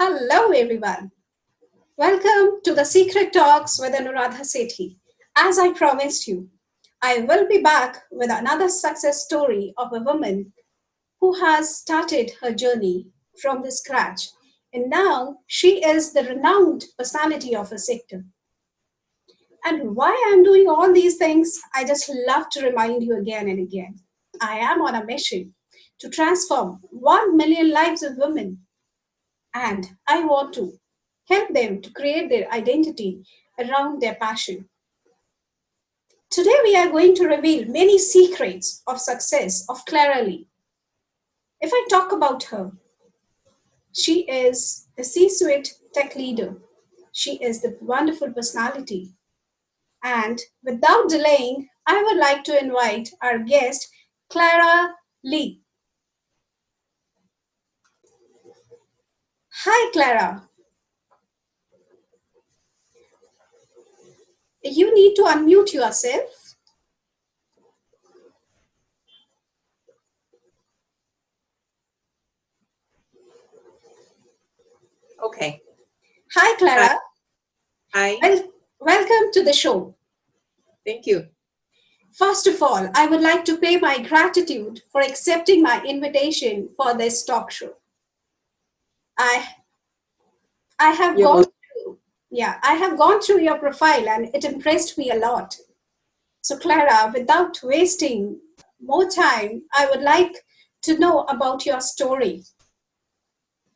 Hello, everyone. Welcome to the Secret Talks with Anuradha Sethi. As I promised you, I will be back with another success story of a woman who has started her journey from the scratch. And now she is the renowned personality of her sector. And why I'm doing all these things, I just love to remind you again and again. I am on a mission to transform 1 million lives of women, and I want to help them to create their identity around their passion. Today, we are going to reveal many secrets of success of Clara Lee. If I talk about her, she is the C suite tech leader. She is the wonderful personality. And without delaying, I would like to invite our guest, Clara Lee. Hi, Clara. You need to unmute yourself. Okay. Hi, Clara. Hi. Welcome to the show. Thank you. First of all, I would like to pay my gratitude for accepting my invitation for this talk show. I have gone through your profile and it impressed me a lot. So Clara, without wasting more time, I would like to know about your story.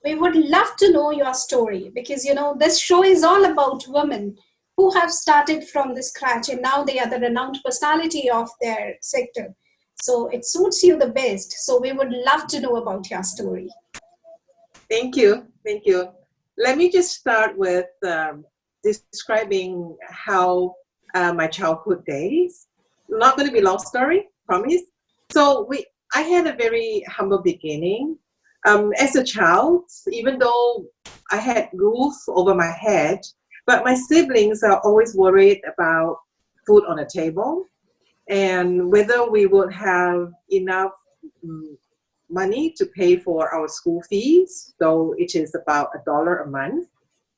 We would love to know your story because, this show is all about women who have started from the scratch and now they are the renowned personality of their sector. So it suits you the best. So we would love to know about your story. Thank you. Thank you. Let me just start with describing how my childhood days. Not going to be a long story, promise. So I had a very humble beginning. As a child, even though I had roof over my head, but my siblings are always worried about food on the table and whether we would have enough money to pay for our school fees, though it is about $1 a month.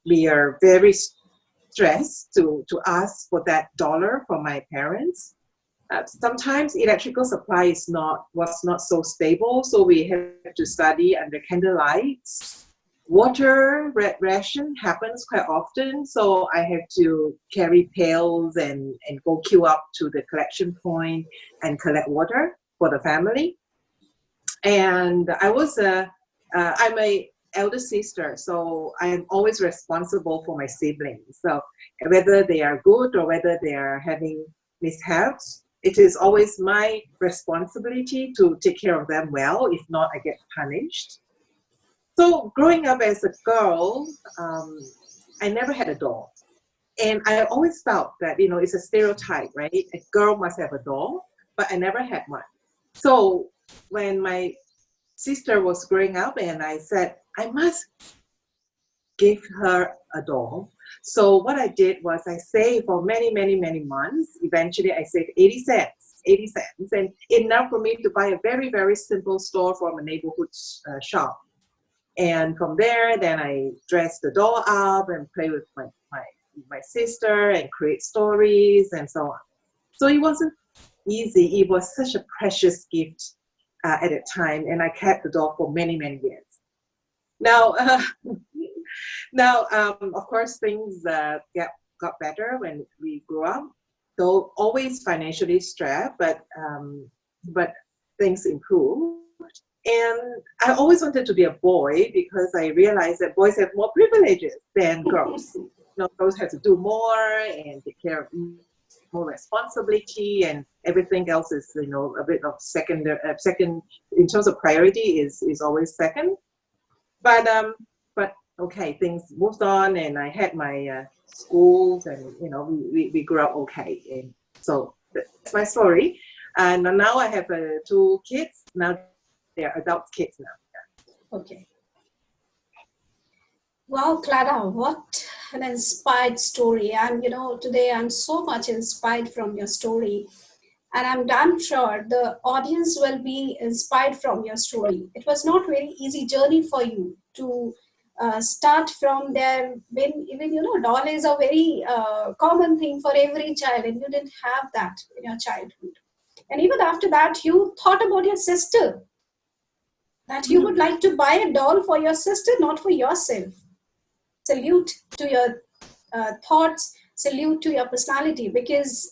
We are very stressed to ask for that dollar from my parents. Sometimes electrical supply was not so stable, so we have to study under candlelights. Water ration happens quite often, so I have to carry pails and go queue up to the collection point and collect water for the family. And I'm a elder sister, so I'm always responsible for my siblings. So whether they are good or whether they are having mishaps, it is always my responsibility to take care of them well. If not, I get punished. So growing up as a girl, I never had a doll. And I always felt that, it's a stereotype, right? A girl must have a doll, but I never had one. So when my sister was growing up and I said, I must give her a doll. So what I did was I saved for many, many, many months. Eventually I saved 80 cents, and enough for me to buy a very, very simple store from a neighborhood shop. And from there, then I dress the doll up and play with my sister and create stories and so on. So it wasn't easy. It was such a precious gift at the time, and I kept the doll for many, many years. Now, of course, things got better when we grew up. Though always financially strapped, but things improved. And I always wanted to be a boy because I realized that boys have more privileges than girls. Girls have to do more and take care of more responsibility, and everything else is, a bit of second in terms of priority is always second. But okay, things moved on, and I had my schools, and we grew up okay. And so that's my story. And now I have 2 kids. Now they're adult kids now. Okay. Wow, Clara, what an inspired story. And today I'm so much inspired from your story. And I'm damn sure the audience will be inspired from your story. It was not very easy journey for you to start from there. When even doll is a very common thing for every child, and you didn't have that in your childhood. And even after that, you thought about your sister, that you would like to buy a doll for your sister, not for yourself. Salute to your thoughts, salute to your personality, because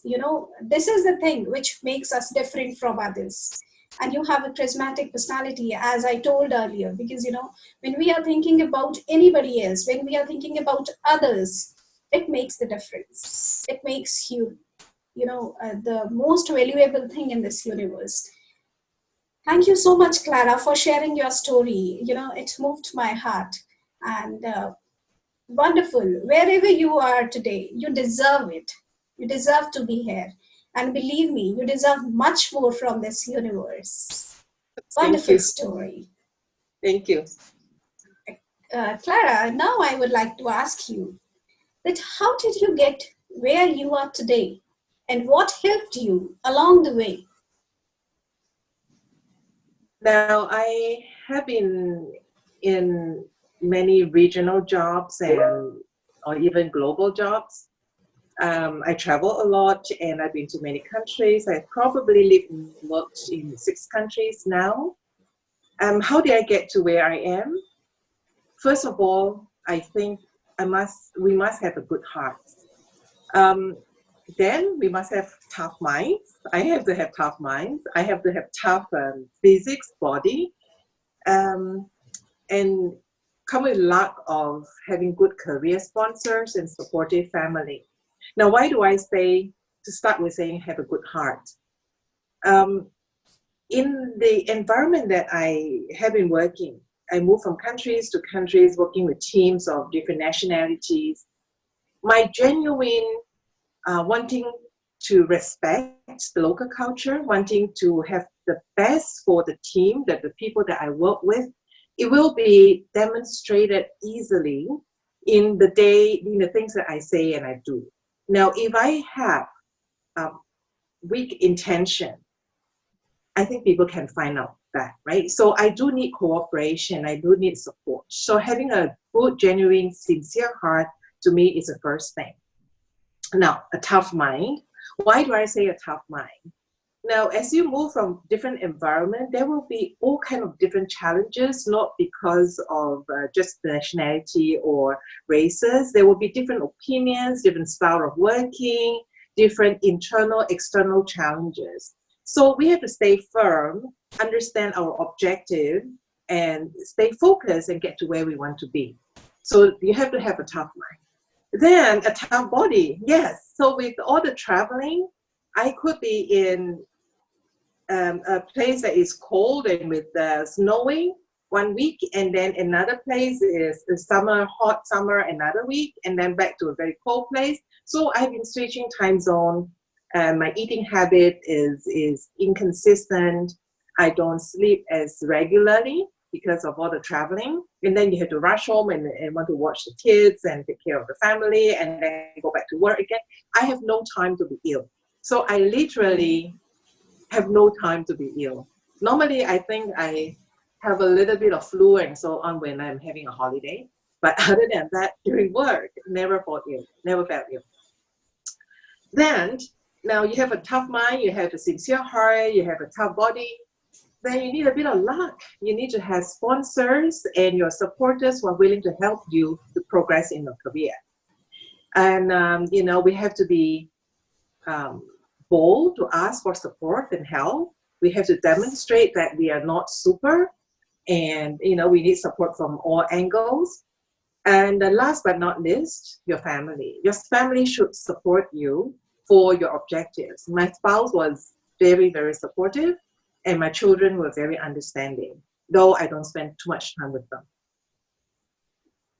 this is the thing which makes us different from others. And you have a charismatic personality, as I told earlier, because when we are thinking about anybody else, when we are thinking about others, it makes the difference. It makes you the most valuable thing in this universe. Thank you so much, Clara, for sharing your story. It moved my heart. And wonderful. Wherever you are today, you deserve it. You deserve to be here. And believe me, you deserve much more from this universe. Thank Wonderful you. story. Thank you. Clara, now I would like to ask you that how did you get where you are today? And what helped you along the way? Now, I have been in many regional jobs and or even global jobs. I travel a lot and I've been to many countries. I probably lived and worked in 6 countries now. How did I get to where I am? First of all, I think we must have a good heart. Um, then we must have tough minds. I have to have tough minds. I have to have tough physics, body, um, and come with luck of having good career sponsors and supportive family. Now, why do I say, to start with saying have a good heart? Um, in the environment that I have been working, I moved from countries to countries, working with teams of different nationalities. My genuine wanting to respect the local culture, wanting to have the best for the team, that the people that I work with, it will be demonstrated easily in the things that I say and I do. Now, if I have weak intention, I think people can find out that, right? So I do need cooperation. I do need support. So having a good, genuine, sincere heart to me is the first thing. Now, a tough mind. Why do I say a tough mind? Now, as you move from different environment, there will be all kind of different challenges, not because of just nationality or races. There will be different opinions, different style of working, different internal, external challenges. So we have to stay firm, understand our objective, and stay focused and get to where we want to be. So you have to have a tough mind. Then a tough body, yes. So with all the traveling, I could be in a place that is cold and with snowing 1 week, and then another place is summer, hot summer another week, and then back to a very cold place. So I've been switching time zone. My eating habit is inconsistent. I don't sleep as regularly because of all the traveling. And then you have to rush home and want to watch the kids and take care of the family and then go back to work again. I have no time to be ill. So I literally have no time to be ill. Normally, I think I have a little bit of flu and so on when I'm having a holiday. But other than that, during work, never felt ill, never felt ill. Then, now you have a tough mind, you have a sincere heart, you have a tough body, then you need a bit of luck. You need to have sponsors and your supporters who are willing to help you to progress in your career. And, we have to be bold to ask for support and help. We have to demonstrate that we are not super, and we need support from all angles. And last but not least, your family. Your family should support you for your objectives. My spouse was very, very supportive, and my children were very understanding, though I don't spend too much time with them.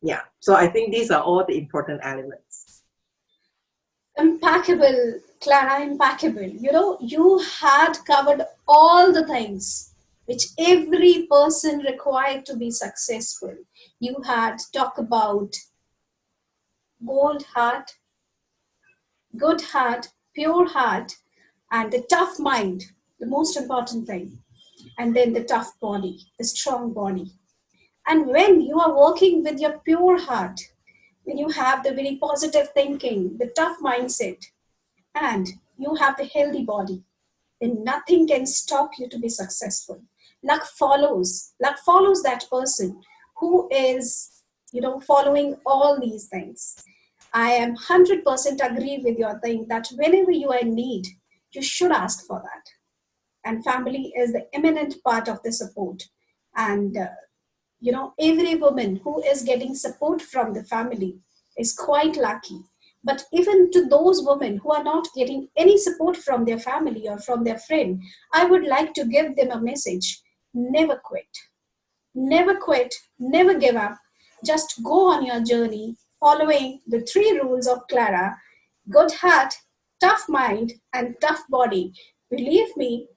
Yeah, so I think these are all the important elements. Impeccable, Clara, impeccable. You had covered all the things which every person required to be successful. You had talked about gold heart, good heart, pure heart, and the tough mind, the most important thing. And then the tough body, the strong body. And when you are working with your pure heart, when you have the very positive thinking, the tough mindset, and you have the healthy body, then nothing can stop you to be successful. Luck follows. Luck follows that person who is, following all these things. I am 100% agree with your thing that whenever you are in need, you should ask for that. And family is the eminent part of the support. And every woman who is getting support from the family is quite lucky. But even to those women who are not getting any support from their family or from their friend, I would like to give them a message: never quit. Never quit, never give up. Just go on your journey following the three rules of CLARA: good heart, tough mind, and tough body. Believe me,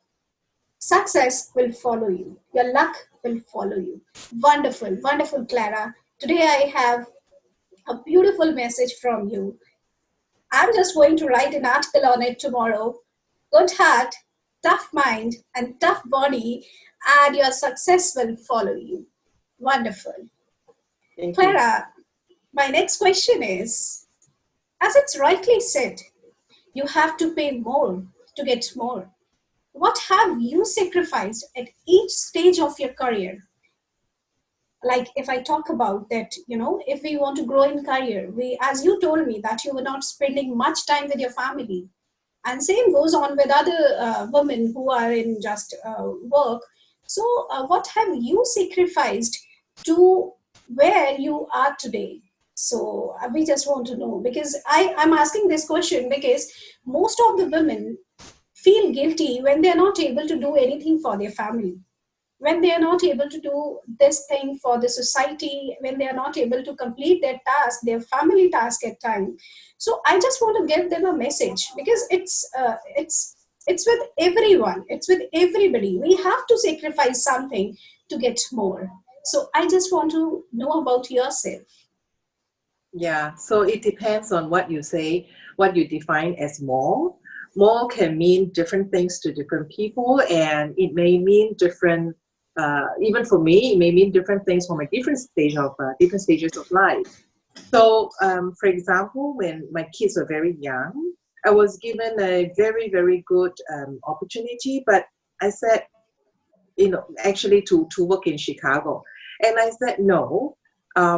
success will follow you. Your luck will follow you. Wonderful, wonderful, Clara. Today I have a beautiful message from you. I'm just going to write an article on it tomorrow. Good heart, tough mind, and tough body, and your success will follow you. Wonderful. Thank you. Clara, my next question is, as it's rightly said, you have to pay more to get more. What have you sacrificed at each stage of your career? Like if I talk about that, if we want to grow in career, we, as you told me, that you were not spending much time with your family, and same goes on with other women who are in just work. So what have you sacrificed to where you are today? So we just want to know, because I'm asking this question because most of the women feel guilty when they're not able to do anything for their family, when they are not able to do this thing for the society, when they are not able to complete their task, their family task at time. So I just want to give them a message, because it's with everyone, it's with everybody. We have to sacrifice something to get more. So I just want to know about yourself. Yeah, so it depends on what you say, what you define as more. More can mean different things to different people, and it may mean different, even for me, it may mean different things from a different stages of life. So, for example, when my kids were very young, I was given a very, very good opportunity, but I said, actually to work in Chicago. And I said, no, I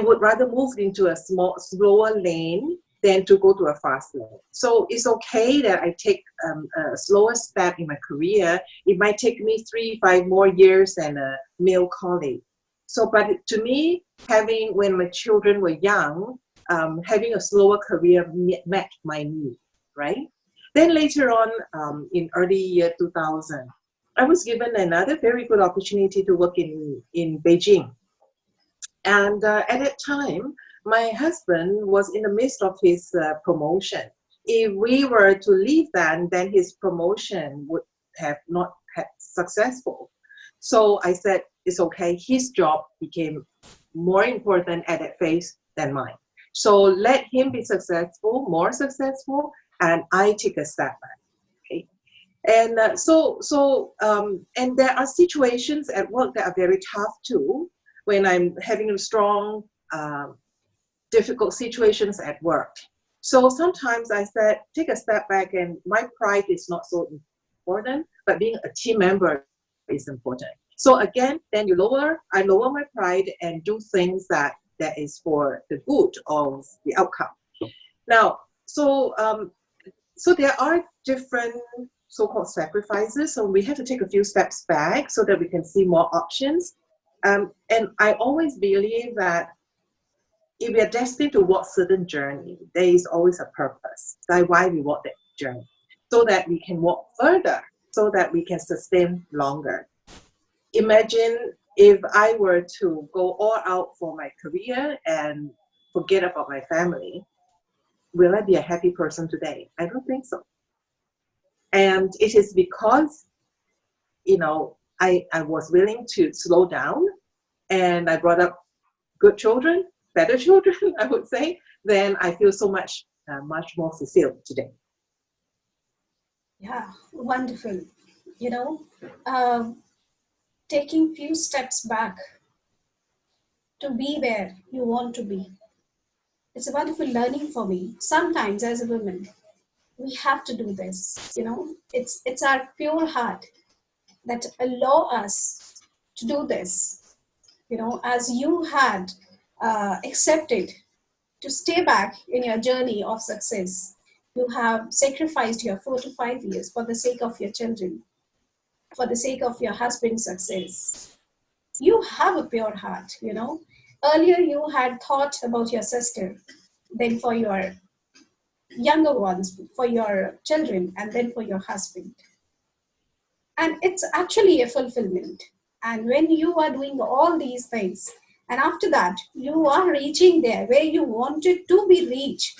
would rather move into a slower lane than to go to a fast lane. So it's okay that I take a slower step in my career. It might take me 3-5 more years than a male colleague. So, but to me, when my children were young, having a slower career met my need, right? Then later on, in early year 2000, I was given another very good opportunity to work in Beijing. And at that time, my husband was in the midst of his promotion. If we were to leave then his promotion would have not had successful. So I said, it's okay. His job became more important at that phase than mine. So let him be successful, more successful, and I take a step back. Okay. And and there are situations at work that are very tough too. When I'm having a strong, difficult situations at work. So sometimes I said, take a step back, and my pride is not so important, but being a team member is important. So again, then I lower my pride and do things that is for the good of the outcome. Now, so there are different so-called sacrifices. So we have to take a few steps back so that we can see more options. And I always believe that if we are destined to walk certain journey, there is always a purpose. That's why we walk that journey, so that we can walk further, so that we can sustain longer. Imagine if I were to go all out for my career and forget about my family, will I be a happy person today? I don't think so. And it is because, I was willing to slow down, and I brought up good children, better children, I would say, then I feel so much more fulfilled today. Yeah, wonderful. You know, um, taking few steps back to be where you want to be. It's a wonderful learning for me. Sometimes as a woman, we have to do this. It's our pure heart that allow us to do this. As you had accepted to stay back in your journey of success, you have sacrificed your 4 to 5 years for the sake of your children, for the sake of your husband's success. You have a pure heart. Earlier you had thought about your sister, then for your younger ones, for your children, and then for your husband. And it's actually a fulfillment. And when you are doing all these things, and after that, you are reaching there where you wanted to be reached,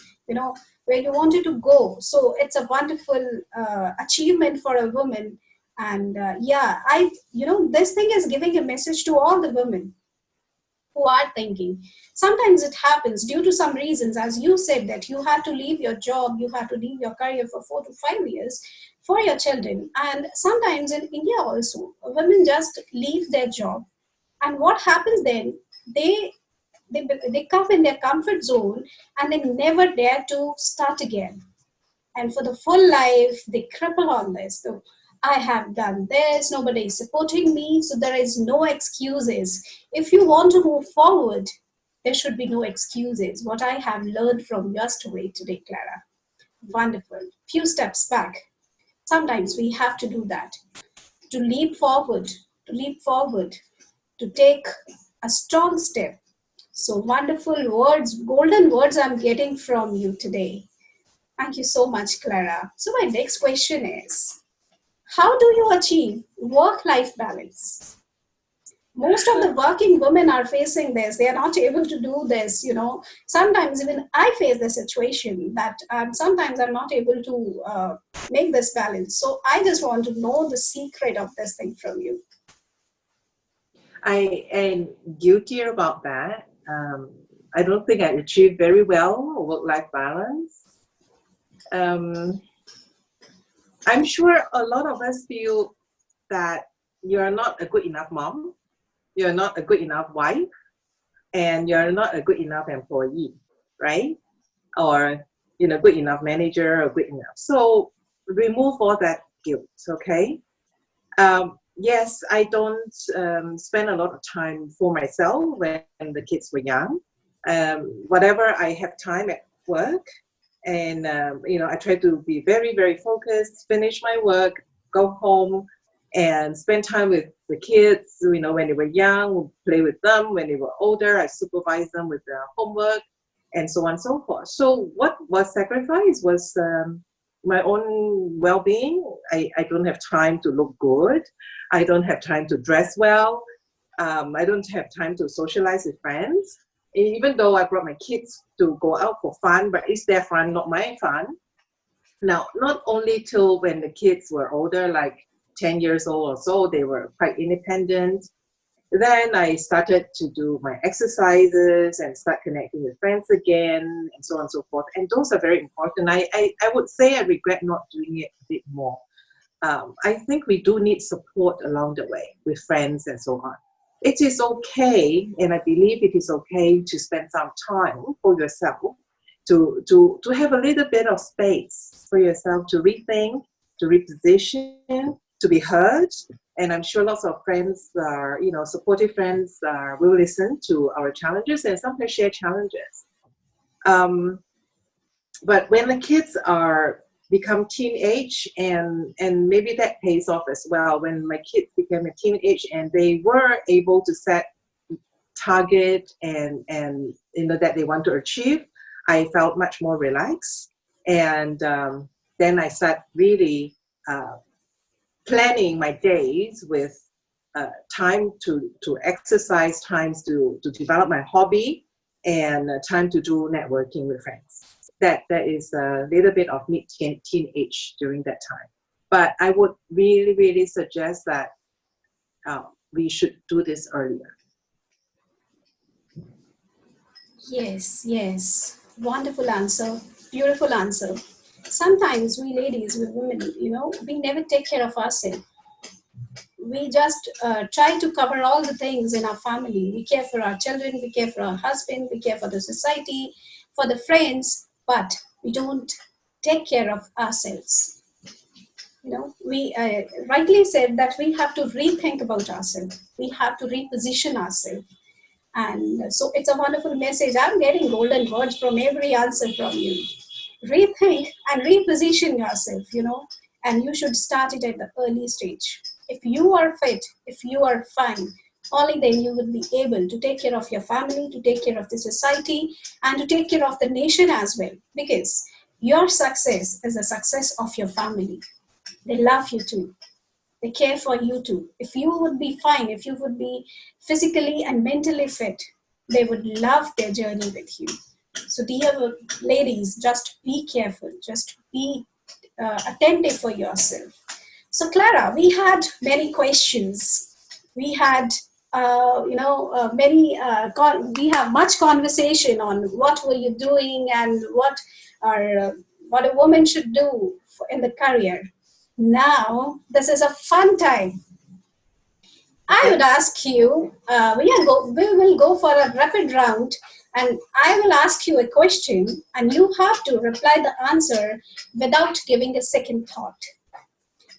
where you wanted to go. So it's a wonderful achievement for a woman. And this thing is giving a message to all the women who are thinking. Sometimes it happens due to some reasons, as you said, that you have to leave your job, you have to leave your career for 4 to 5 years for your children. And sometimes in India also, women just leave their job. And what happens then, they come in their comfort zone and they never dare to start again. And for the full life, they cripple on this. So I have done this, nobody is supporting me, so there is no excuses. If you want to move forward, there should be no excuses. What I have learned from your story today, Clara. Wonderful. Few steps back. Sometimes we have to do that. To leap forward, to take a strong step. So wonderful words, golden words I'm getting from you today. Thank you so much, Clara. So my next question is, how do you achieve work-life balance? Most of the working women are facing this. They are not able to do this. Sometimes even I face the situation that sometimes I'm not able to make this balance. So I just want to know the secret of this thing from you. I am guilty about that. I don't think I achieved very well work-life balance. I'm sure a lot of us feel that you're not a good enough mom, you're not a good enough wife, and you're not a good enough employee, right? Or good enough manager or good enough. So remove all that guilt, okay? Yes, I don't spend a lot of time for myself when the kids were young. Whatever I have time at work, and I try to be very, very focused, finish my work, go home, and spend time with the kids. When they were young, play with them. When they were older, I supervise them with their homework, and so on and so forth. So what was sacrificed was my own well-being. I don't have time to look good. I don't have time to dress well. I don't have time to socialize with friends. Even though I brought my kids to go out for fun, but it's their fun, not my fun. Now, not only till when the kids were older, like 10 years old or so, they were quite independent. Then I started to do my exercises and start connecting with friends again, and so on and so forth. And those are very important. I would say I regret not doing it a bit more. I think we do need support along the way with friends and so on. It is okay, and I believe it is okay to spend some time for yourself, to have a little bit of space for yourself to rethink, to reposition, to be heard. And I'm sure lots of friends are, supportive friends will listen to our challenges and sometimes share challenges. But when the kids become teenage, and maybe that pays off as well. When my kids became a teenage and they were able to set target and that they want to achieve, I felt much more relaxed. And then I start really planning my days with time to exercise, times to develop my hobby, and time to do networking with friends. That is a little bit of mid-teenage during that time. But I would really, really suggest that we should do this earlier. Yes. Wonderful answer. Beautiful answer. Sometimes we ladies, we women, we never take care of ourselves. we just try to cover all the things in our family. We care for our children, we care for our husband, we care for the society, for the friends, but we don't take care of ourselves. We rightly said that we have to rethink about ourselves. We have to reposition ourselves. And so it's a wonderful message. I'm getting golden words from every answer from you. Rethink and reposition yourself, and you should start it at the early stage. If you are fit, if you are fine, only then you will be able to take care of your family, to take care of the society, and to take care of the nation as well. Because your success is the success of your family. They love you too. They care for you too. If you would be fine, if you would be physically and mentally fit, they would love their journey with you. So dear ladies, just be careful. Just be attentive for yourself. So Clara, we had many questions. We had, we have much conversation on what were you doing and what a woman should do in the career. Now, this is a fun time. I would ask you, we will go for a rapid round, and I will ask you a question, and you have to reply the answer without giving a second thought.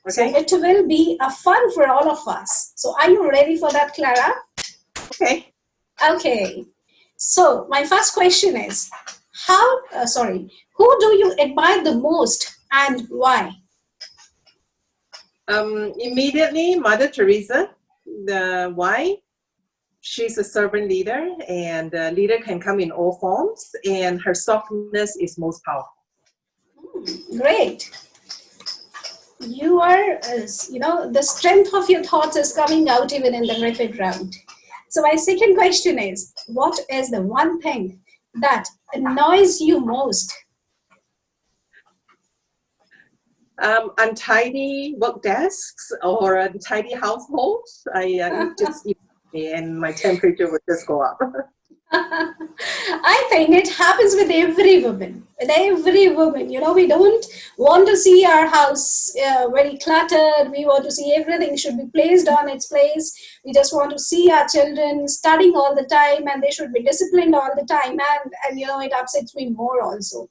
Okay. So it will be a fun for all of us. So are you ready for that, Clara? Okay. Okay. So my first question is, who do you admire the most and why? Immediately, Mother Teresa. The why? She's a servant leader, and the leader can come in all forms, and her softness is most powerful. Great. You are, the strength of your thoughts is coming out even in the rapid round. So my second question is, what is the one thing that annoys you most? Untidy work desks or untidy households. And my temperature would just go up. I think it happens with every woman. With every woman, we don't want to see our house very cluttered. We want to see everything should be placed on its place. We just want to see our children studying all the time, and they should be disciplined all the time. And it upsets me more also.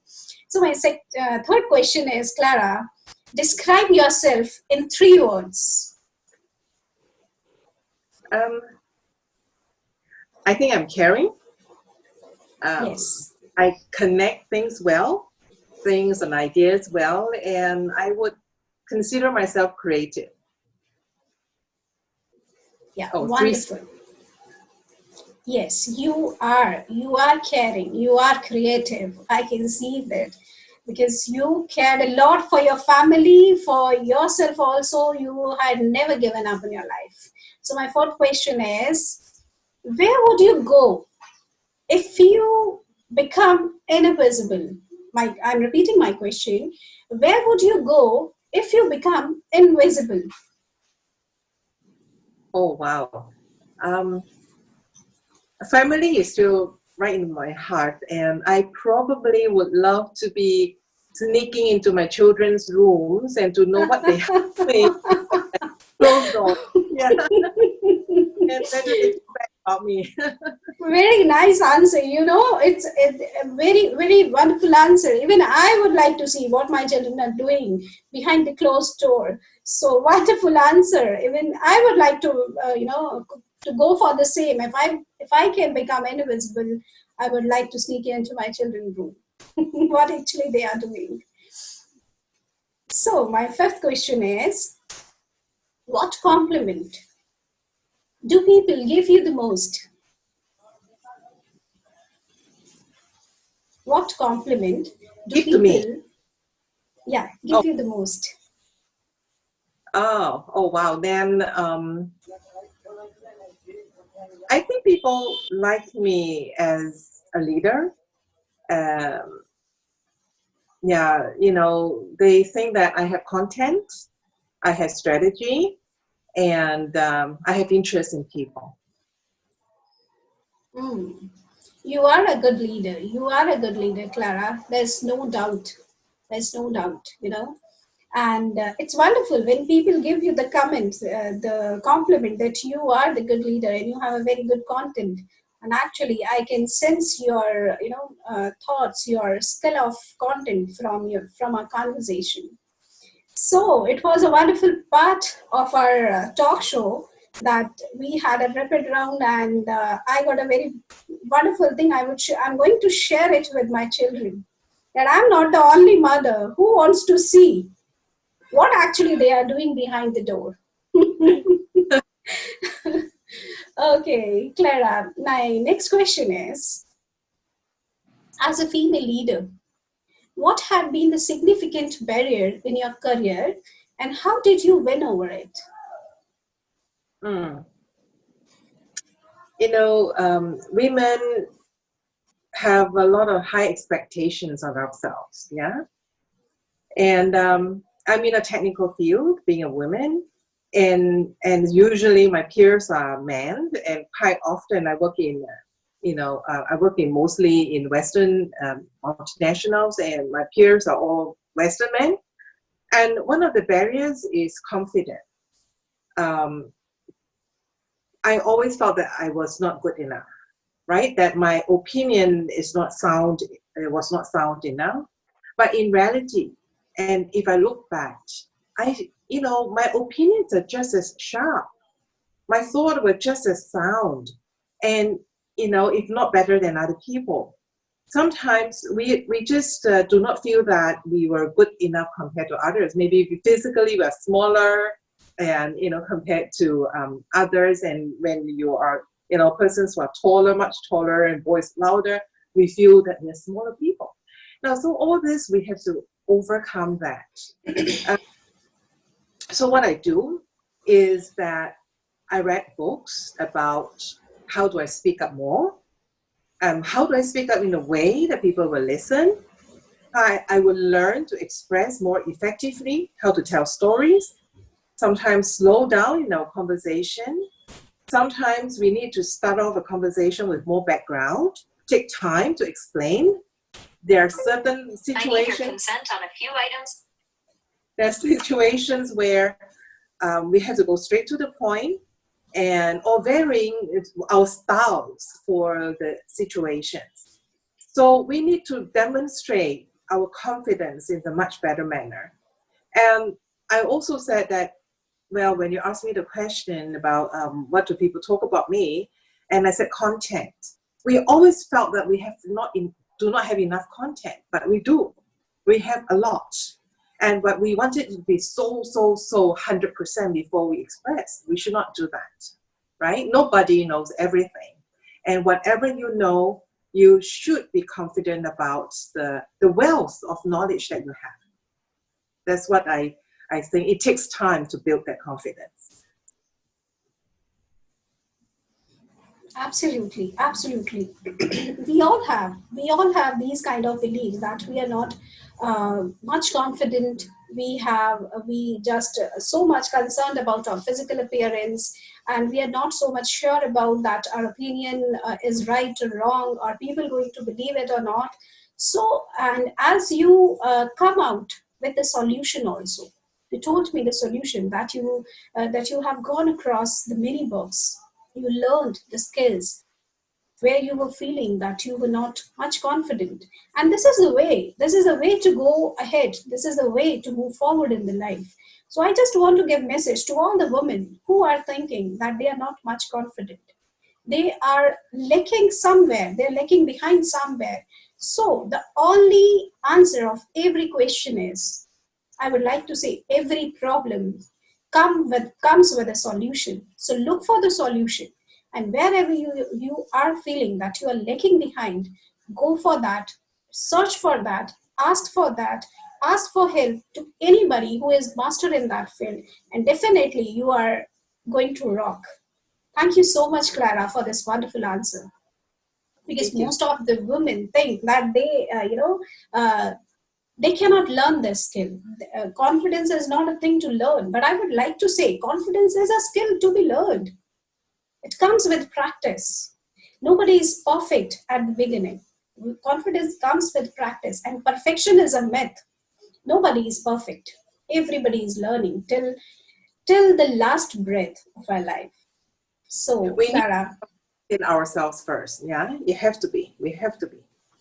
So my third question is, Clara, describe yourself in 3 words. I think I'm caring. Yes. I connect things and ideas well, and I would consider myself creative. Yeah, wonderful. Yes, you are caring, you are creative. I can see that, because you cared a lot for your family, for yourself also. You had never given up in your life. So my fourth question is, where would you go if you become invisible? I'm repeating my question. Where would you go if you become invisible? Oh, wow. Family is still right in my heart, and I probably would love to be sneaking into my children's rooms and to know what they have closed door. Yeah. And then they talk back about me. Very nice answer. It's a very, very wonderful answer. Even I would like to see what my children are doing behind the closed door. So wonderful answer. Even I would like to, to go for the same. If I can become invisible, I would like to sneak into my children's room. What actually they are doing. So my fifth question is, what compliment do people give you the most? What compliment do Give to me. people give you the most? Oh wow. Then I think people like me as a leader. Yeah, they think that I have content, I have strategy, and I have interest in people. You are a good leader. You are a good leader, Clara. There's no doubt. There's no doubt, And it's wonderful when people give you the comment, the compliment that you are the good leader and you have a very good content. And actually, I can sense your, thoughts, your skill of content from our conversation. So it was a wonderful part of our talk show that we had a rapid round, and I got a very wonderful thing. I'm going to share it with my children. That I'm not the only mother who wants to see what actually they are doing behind the door. Okay, Clara, my next question is, as a female leader, what have been the significant barrier in your career and how did you win over it? Mm. Women have a lot of high expectations of ourselves, yeah. And I'm in a technical field, being a woman, and usually my peers are men, and quite often I work in, I work in mostly in Western multinationals, and my peers are all Western men. And one of the barriers is confidence. Um, I always felt that I was not good enough, right? That my opinion is not sound, it was not sound enough. But in reality, and if I look back, my opinions are just as sharp. My thoughts were just as sound, and if not better than other people. Sometimes we just do not feel that we were good enough compared to others. Maybe physically we're smaller, and compared to others. And when you are persons who are taller, much taller, and voice louder, we feel that we're smaller people. Now, so all this we have to overcome that. So what I do is that I read books about how do I speak up more. How do I speak up in a way that people will listen? I will learn to express more effectively, how to tell stories, sometimes slow down in our conversation. Sometimes we need to start off a conversation with more background, take time to explain. There are certain situations. I need your consent on a few items. There are situations where we have to go straight to the point, or varying our styles for the situations. So we need to demonstrate our confidence in a much better manner. And I also said that, well, when you asked me the question about what do people talk about me, and I said content. We always felt that we do not have enough content, but we do. We have a lot. But we want it to be so 100% before we express. We should not do that, right? Nobody knows everything. And whatever you know, you should be confident about the wealth of knowledge that you have. That's what I think. It takes time to build that confidence. Absolutely, absolutely. we all have these kind of beliefs that we are not much confident. We just so much concerned about our physical appearance, and we are not so much sure about that our opinion is right or wrong, are people going to believe it or not. So, and as you come out with the solution also, you told me the solution that you have gone across the many books, you learned the skills where you were feeling that you were not much confident. And this is the way to go ahead. This is the way to move forward in the life. So I just want to give message to all the women who are thinking that they are not much confident. They are lacking somewhere. They're lacking behind somewhere. So the only answer of every question is, I would like to say, every problem comes with a solution. So look for the solution. And wherever you are feeling that you are lagging behind, go for that, search for that, ask for help to anybody who is master in that field. And definitely you are going to rock. Thank you so much, Clara, for this wonderful answer. Because Thank you. most of the women think that they cannot learn this skill. Confidence is not a thing to learn, but I would like to say confidence is a skill to be learned. It comes with practice. Nobody is perfect at the beginning. Confidence comes with practice, and perfection is a myth. Nobody is perfect. Everybody is learning till the last breath of our life. So, We need Clara, in ourselves first. Yeah, you have to be. We have to be.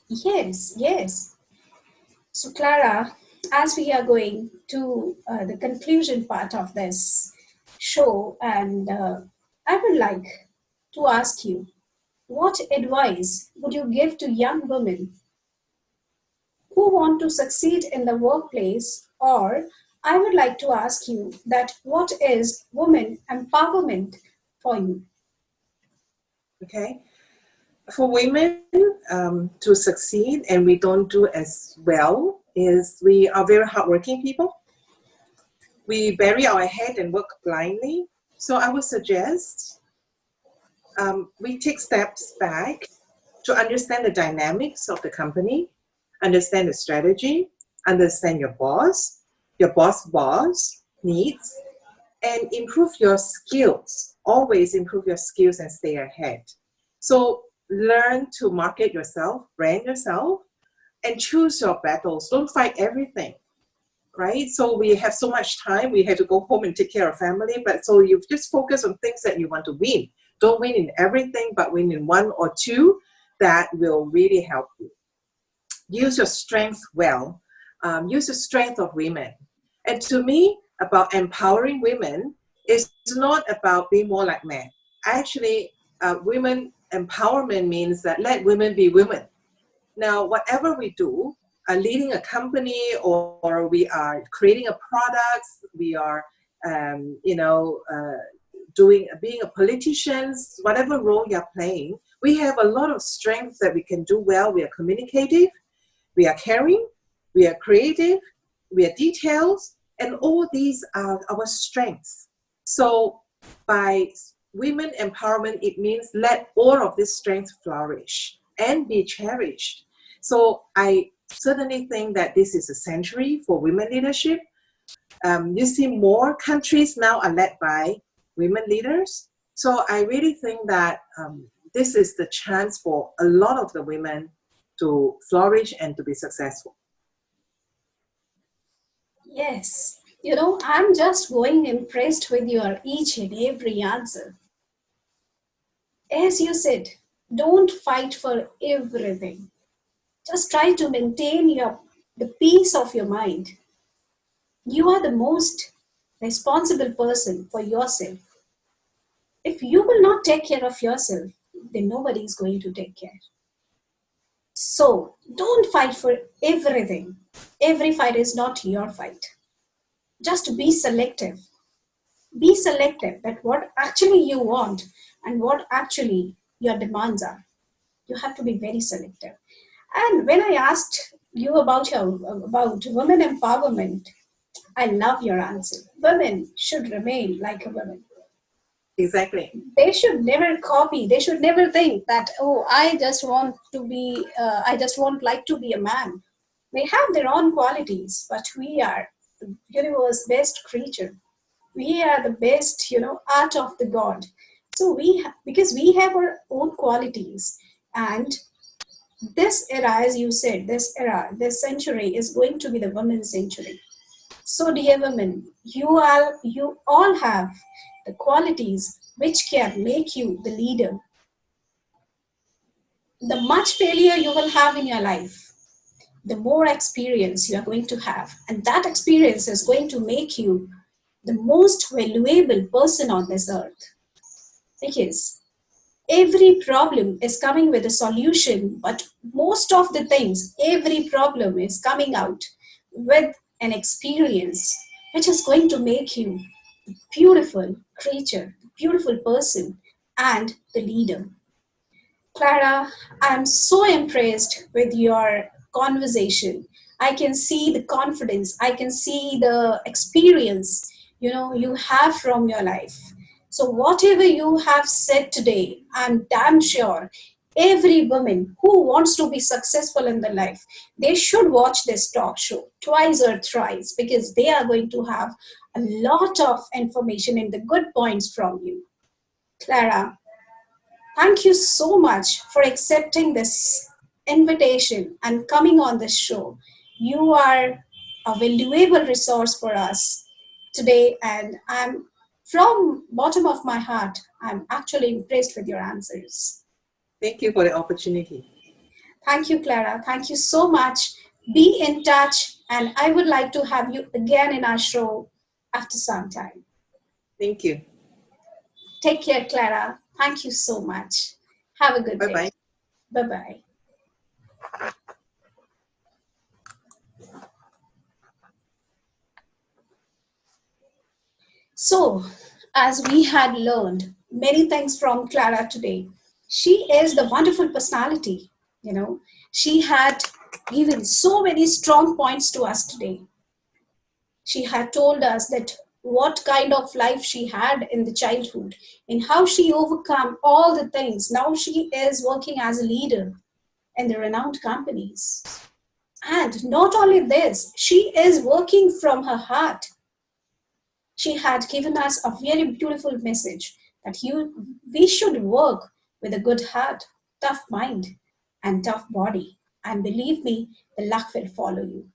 yes, yes. So, Clara, as we are going to the conclusion part of this show, and I would like to ask you, what advice would you give to young women who want to succeed in the workplace? Or I would like to ask you that what is women empowerment for you? Okay. For women to succeed and we don't do as well is we are very hardworking people. We bury our head and work blindly. So I would suggest we take steps back to understand the dynamics of the company, understand the strategy, understand your boss needs, and improve your skills. Always improve your skills and stay ahead. So learn to market yourself, brand yourself, and choose your battles. Don't fight everything, right? So we have so much time. We have to go home and take care of family. But so you just focus on things that you want to win. Don't win in everything, but win in one or two that will really help you. Use your strength well. Use the strength of women. And to me, about empowering women is not about being more like men. Actually, women empowerment means that let women be women. Now, whatever we do, leading a company or we are creating a product, we are, being a politician, whatever role you're playing, we have a lot of strengths that we can do well. We are communicative, we are caring, we are creative, we are detailed, and all these are our strengths. So by women empowerment, it means let all of this strength flourish and be cherished. So I certainly think that this is a century for women leadership. You see more countries now are led by women leaders. So I really think that this is the chance for a lot of the women to flourish and to be successful. Yes. I'm just going impressed with your each and every answer. As you said, don't fight for everything. Just try to maintain the peace of your mind. You are the most responsible person for yourself. If you will not take care of yourself, then nobody is going to take care. So don't fight for everything. Every fight is not your fight. Just be selective. Be selective that what actually you want and what actually your demands are. You have to be very selective. And when I asked you about women empowerment, I love your answer. Women should remain like a woman. Exactly. They should never copy. They should never think that, oh, I just want like to be a man. They have their own qualities, but we are the universe's best creature. We are the best, art of the God. So because we have our own qualities, and this era, as you said, this century is going to be the women's century. So, dear women, you all have the qualities which can make you the leader. The much failure you will have in your life, the more experience you are going to have, and that experience is going to make you the most valuable person on this earth. Because every problem is coming with a solution, but most of the things, every problem is coming out with an experience which is going to make you the beautiful creature, the beautiful person, and the leader. Clara, I'm so impressed with your conversation. I can see the confidence, I can see the experience, you have from your life. So whatever you have said today, I'm damn sure every woman who wants to be successful in their life, they should watch this talk show twice or thrice because they are going to have a lot of information and the good points from you. Clara, thank you so much for accepting this invitation and coming on this show. You are a valuable resource for us today. And I'm from bottom of my heart, I'm actually impressed with your answers. Thank you for the opportunity. Thank you, Clara. Thank you so much. Be in touch, and I would like to have you again in our show after some time. Thank you. Take care, Clara. Thank you so much. Have a good Bye day. bye. Bye bye. So, as we had learned many things from Clara today, she is the wonderful personality. You know, she had given so many strong points to us today. She had told us that what kind of life she had in the childhood and how she overcome all the things. Now she is working as a leader in the renowned companies. And not only this, she is working from her heart. She had given us a very beautiful message that we should work with a good heart, tough mind, and tough body. And believe me, the luck will follow you.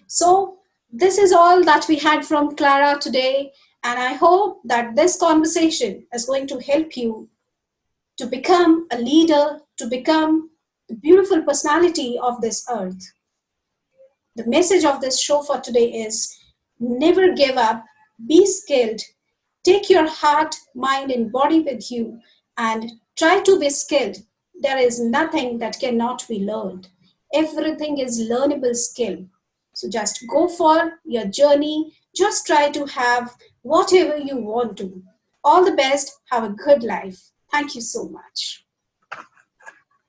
So, this is all that we had from Clara today. And I hope that this conversation is going to help you to become a leader, to become the beautiful personality of this earth. The message of this show for today is never give up, be skilled, take your heart, mind, and body with you, and try to be skilled. There is nothing that cannot be learned. Everything is learnable skill. So just go for your journey. Just try to have whatever you want to. All the best. Have a good life. Thank you so much.